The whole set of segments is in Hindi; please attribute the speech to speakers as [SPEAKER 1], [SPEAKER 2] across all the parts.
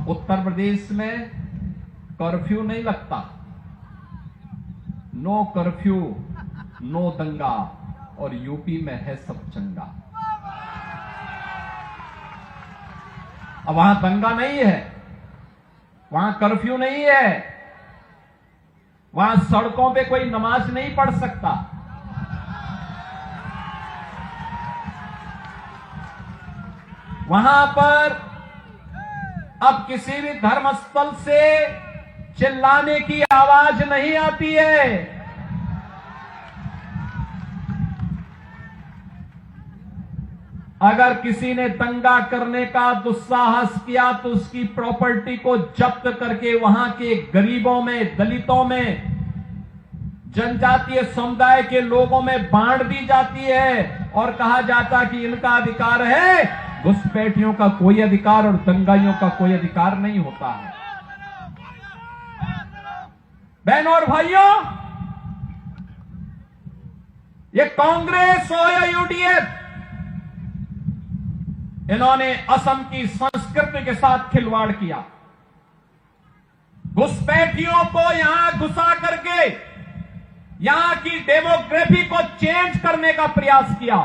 [SPEAKER 1] उत्तर प्रदेश में कर्फ्यू नहीं लगता, नो कर्फ्यू नो दंगा, और यूपी में है सब चंगा। अब वहां दंगा नहीं है, वहां कर्फ्यू नहीं है, वहां सड़कों पे कोई नमाज नहीं पढ़ सकता। वहां पर अब किसी भी धर्मस्थल से चिल्लाने की आवाज नहीं आती है। अगर किसी ने दंगा करने का दुस्साहस किया तो उसकी प्रॉपर्टी को जब्त करके वहां के गरीबों में, दलितों में, जनजातीय समुदाय के लोगों में बांट दी जाती है और कहा जाता कि इनका अधिकार है, घुसपैठियों का कोई अधिकार और दंगाइयों का कोई अधिकार नहीं होता है। बहनों और भाइयों, ये कांग्रेस हो या यूडीएफ, इन्होंने असम की संस्कृति के साथ खिलवाड़ किया। घुसपैठियों को यहां घुसा करके यहां की डेमोग्राफी को चेंज करने का प्रयास किया,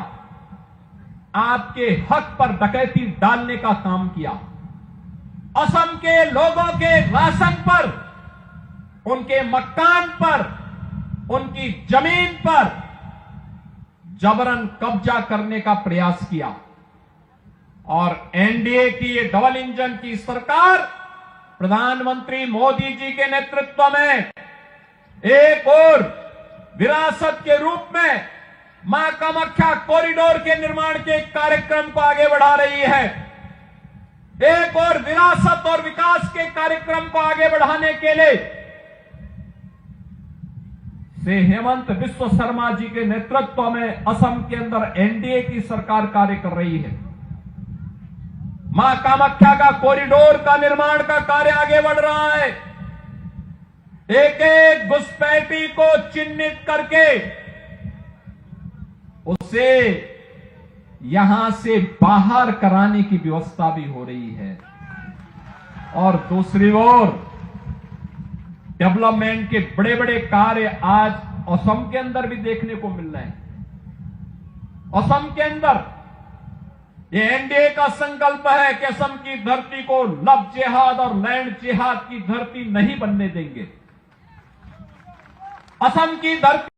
[SPEAKER 1] आपके हक पर डकैती डालने का काम किया। असम के लोगों के राशन पर, उनके मकान पर, उनकी जमीन पर जबरन कब्जा करने का प्रयास किया। और एनडीए की ये डबल इंजन की सरकार प्रधानमंत्री मोदी जी के नेतृत्व में एक और विरासत के रूप में मां कामाख्या कॉरिडोर के निर्माण के कार्यक्रम को आगे बढ़ा रही है। एक और विरासत और विकास के कार्यक्रम को आगे बढ़ाने के लिए श्री हेमंत बिस्व शर्मा जी के नेतृत्व में असम के अंदर एनडीए की सरकार कार्य कर रही है। मां कामाख्या का कॉरिडोर का निर्माण का कार्य आगे बढ़ रहा है। एक एक घुसपैठी को चिन्हित करके उसे यहां से बाहर कराने की व्यवस्था भी हो रही है। और दूसरी ओर डेवलपमेंट के बड़े बड़े कार्य आज असम के अंदर भी देखने को मिल रहे हैं। असम के अंदर ये एनडीए का संकल्प है कि असम की धरती को लव जिहाद और लैंड जिहाद की धरती नहीं बनने देंगे। असम की धरती